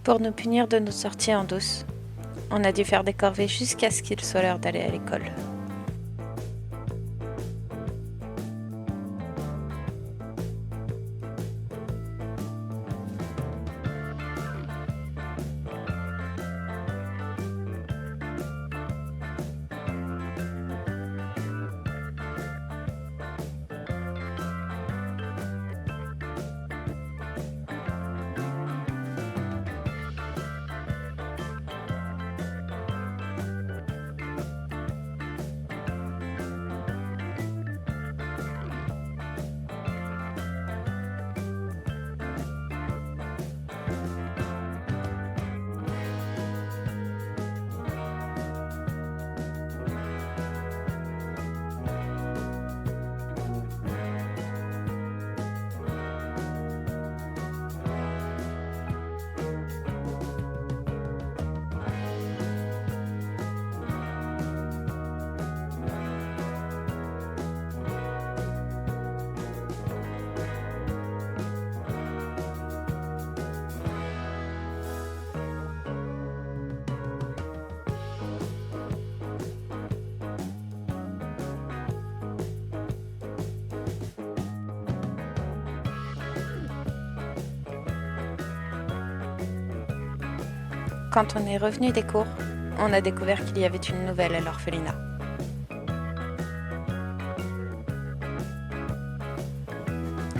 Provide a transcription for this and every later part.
Pour nous punir de nos sorties en douce, on a dû faire des corvées jusqu'à ce qu'il soit l'heure d'aller à l'école. Quand on est revenu des cours, on a découvert qu'il y avait une nouvelle à l'orphelinat.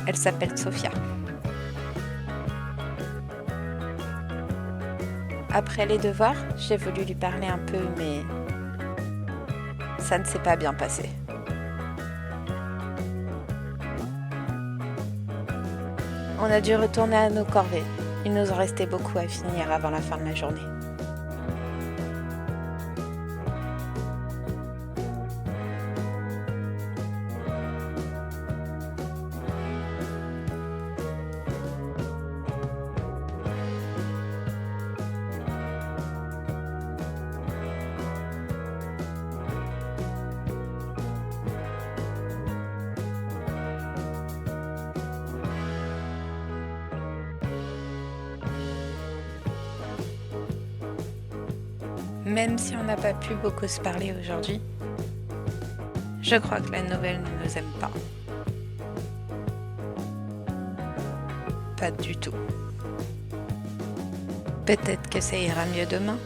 Elle s'appelle Sophia. Après les devoirs, j'ai voulu lui parler un peu, mais ça ne s'est pas bien passé. On a dû retourner à nos corvées. Il nous en restait beaucoup à finir avant la fin de la journée. Même si on n'a pas pu beaucoup se parler aujourd'hui, je crois que la nouvelle ne nous aime pas. Pas du tout. Peut-être que ça ira mieux demain.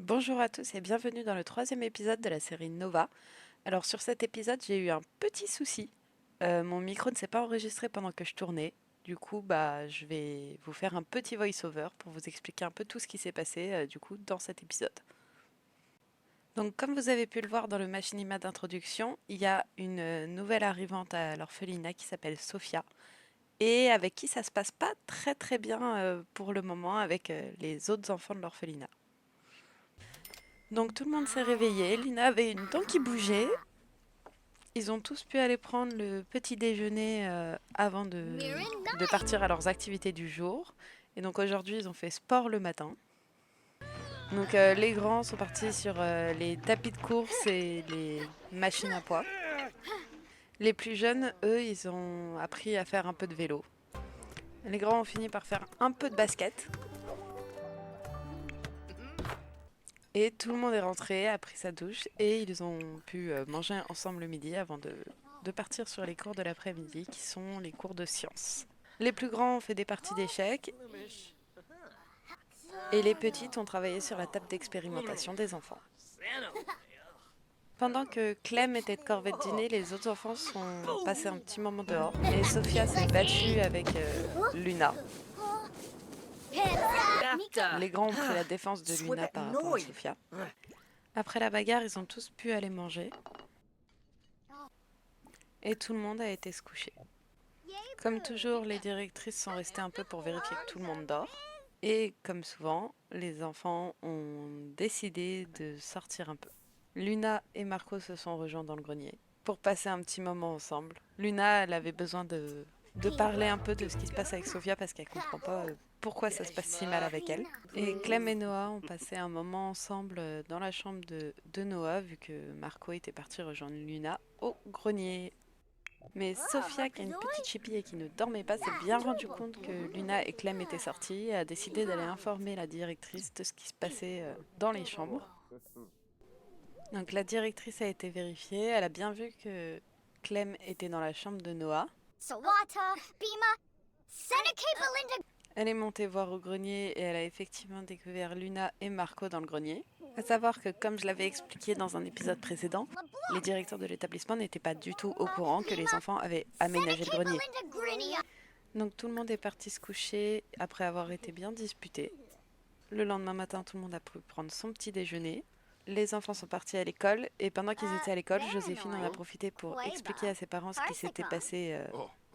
Bonjour à tous et bienvenue dans le 3e épisode de la série Nova. Alors sur cet épisode, j'ai eu un petit souci. Mon micro ne s'est pas enregistré pendant que je tournais. Du coup, je vais vous faire un petit voice-over pour vous expliquer un peu tout ce qui s'est passé dans cet épisode. Donc comme vous avez pu le voir dans le machinima d'introduction, il y a une nouvelle arrivante à l'orphelinat qui s'appelle Sophia et avec qui ça se passe pas très bien pour le moment avec les autres enfants de l'orphelinat. Donc tout le monde s'est réveillé, Lina avait une dent qui bougeait. Ils ont tous pu aller prendre le petit déjeuner avant de partir à leurs activités du jour. Et donc aujourd'hui, ils ont fait sport le matin. Donc les grands sont partis sur les tapis de course et les machines à poids. Les plus jeunes, eux, ils ont appris à faire un peu de vélo. Les grands ont fini par faire un peu de basket. Et tout le monde est rentré, a pris sa douche et ils ont pu manger ensemble le midi avant de partir sur les cours de l'après-midi qui sont les cours de sciences. Les plus grands ont fait des parties d'échecs et les petites ont travaillé sur la table d'expérimentation des enfants. Pendant que Clem était de corvée de dîner, les autres enfants sont passés un petit moment dehors et Sophia s'est battue avec Luna. Les grands ont pris la défense de Luna par rapport à Sofia. Après la bagarre, ils ont tous pu aller manger. Et tout le monde a été se coucher. Comme toujours, les directrices sont restées un peu pour vérifier que tout le monde dort. Et comme souvent, les enfants ont décidé de sortir un peu. Luna et Marco se sont rejoints dans le grenier pour passer un petit moment ensemble. Luna, elle avait besoin de parler un peu de ce qui se passe avec Sofia parce qu'elle comprend pas pourquoi ça se passe si mal avec elle. Et Clem et Noah ont passé un moment ensemble dans la chambre de Noah vu que Marco était parti rejoindre Luna au grenier. Mais Sofia, qui est une petite chipie et qui ne dormait pas, s'est bien rendu compte que Luna et Clem étaient sortis et a décidé d'aller informer la directrice de ce qui se passait dans les chambres. Donc la directrice a été vérifiée, elle a bien vu que Clem était dans la chambre de Noah. Elle est montée voir au grenier et elle a effectivement découvert Luna et Marco dans le grenier. À savoir que, comme je l'avais expliqué dans un épisode précédent, les directeurs de l'établissement n'étaient pas du tout au courant que les enfants avaient aménagé le grenier. Donc tout le monde est parti se coucher après avoir été bien disputé. Le lendemain matin, tout le monde a pu prendre son petit déjeuner. Les enfants sont partis à l'école et pendant qu'ils étaient à l'école, Joséphine en a profité pour expliquer à ses parents ce qui s'était passé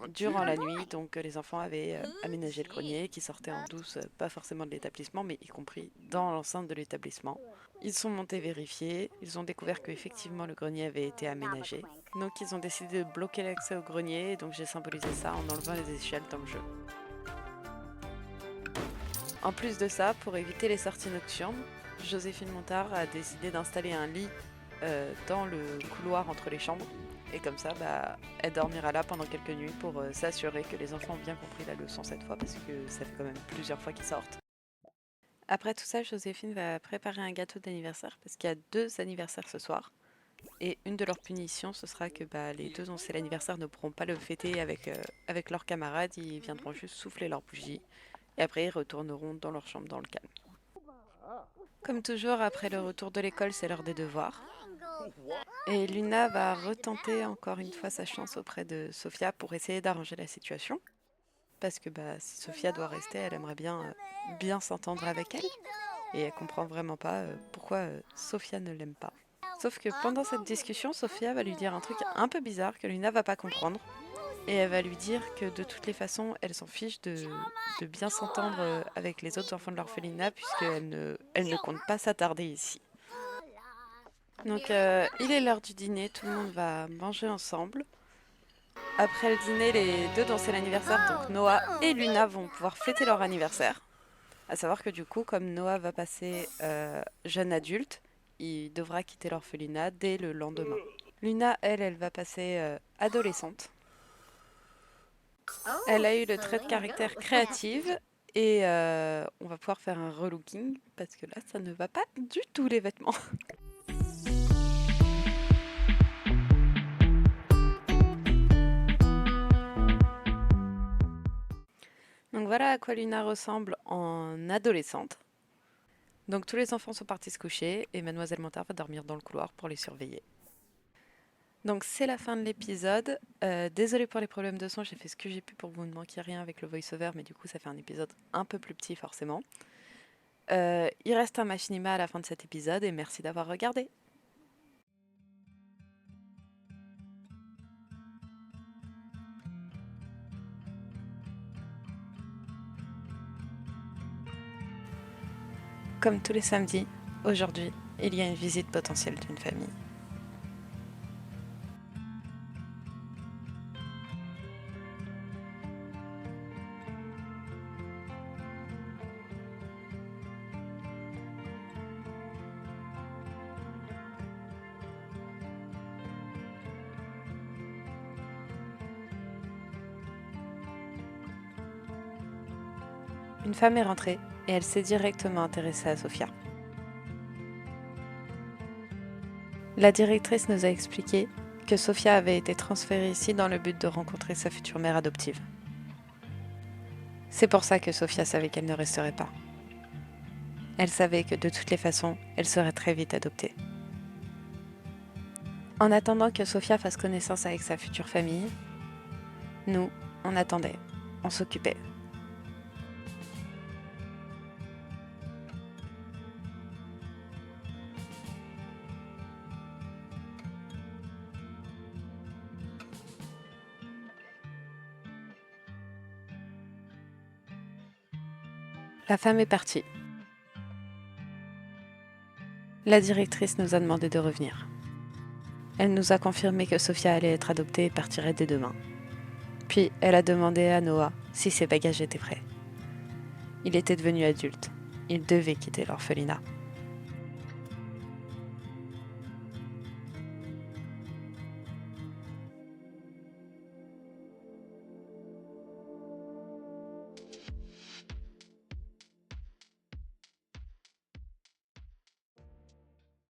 durant la nuit. Donc les enfants avaient aménagé le grenier qui sortait en douce, pas forcément de l'établissement, mais y compris dans l'enceinte de l'établissement. Ils sont montés vérifier, ils ont découvert qu'effectivement le grenier avait été aménagé. Donc ils ont décidé de bloquer l'accès au grenier, et donc j'ai symbolisé ça en enlevant les échelles dans le jeu. En plus de ça, pour éviter les sorties nocturnes, Joséphine Montard a décidé d'installer un lit dans le couloir entre les chambres. Et comme ça, elle dormira là pendant quelques nuits pour s'assurer que les enfants ont bien compris la leçon cette fois, parce que ça fait quand même plusieurs fois qu'ils sortent. Après tout ça, Joséphine va préparer un gâteau d'anniversaire, parce qu'il y a 2 anniversaires ce soir. Et une de leurs punitions, ce sera que les 2 dont c'est l'anniversaire ne pourront pas le fêter avec leurs camarades, ils viendront juste souffler leurs bougies. Et après, ils retourneront dans leur chambre dans le calme. Comme toujours, après le retour de l'école, c'est l'heure des devoirs. Et Luna va retenter encore une fois sa chance auprès de Sofia pour essayer d'arranger la situation. Parce que si Sofia doit rester, elle aimerait bien s'entendre avec elle. Et elle comprend vraiment pas pourquoi Sofia ne l'aime pas. Sauf que pendant cette discussion, Sofia va lui dire un truc un peu bizarre que Luna va pas comprendre. Et elle va lui dire que de toutes les façons, elle s'en fiche de bien s'entendre avec les autres enfants de l'orphelinat puisqu'elle ne compte pas s'attarder ici. Donc il est l'heure du dîner, tout le monde va manger ensemble. Après le dîner, les 2 dont c'est l'anniversaire, donc Noah et Luna, vont pouvoir fêter leur anniversaire. À savoir que du coup, comme Noah va passer jeune adulte, il devra quitter l'orphelinat dès le lendemain. Luna, elle va passer adolescente. Elle a eu le trait de caractère créative et on va pouvoir faire un relooking parce que là, ça ne va pas du tout les vêtements. Donc voilà à quoi Luna ressemble en adolescente. Donc tous les enfants sont partis se coucher et Mademoiselle Montard va dormir dans le couloir pour les surveiller. Donc c'est la fin de l'épisode. Désolée pour les problèmes de son, j'ai fait ce que j'ai pu pour que vous ne manquiez rien avec le voice-over, mais du coup ça fait un épisode un peu plus petit forcément. Il reste un machinima à la fin de cet épisode et merci d'avoir regardé. Comme tous les samedis, aujourd'hui, il y a une visite potentielle d'une famille. Une femme est rentrée et elle s'est directement intéressée à Sofia. La directrice nous a expliqué que Sofia avait été transférée ici dans le but de rencontrer sa future mère adoptive. C'est pour ça que Sofia savait qu'elle ne resterait pas. Elle savait que de toutes les façons, elle serait très vite adoptée. En attendant que Sofia fasse connaissance avec sa future famille, nous, on attendait, on s'occupait. La femme est partie. La directrice nous a demandé de revenir. Elle nous a confirmé que Sophia allait être adoptée et partirait dès demain. Puis elle a demandé à Noah si ses bagages étaient prêts. Il était devenu adulte. Il devait quitter l'orphelinat.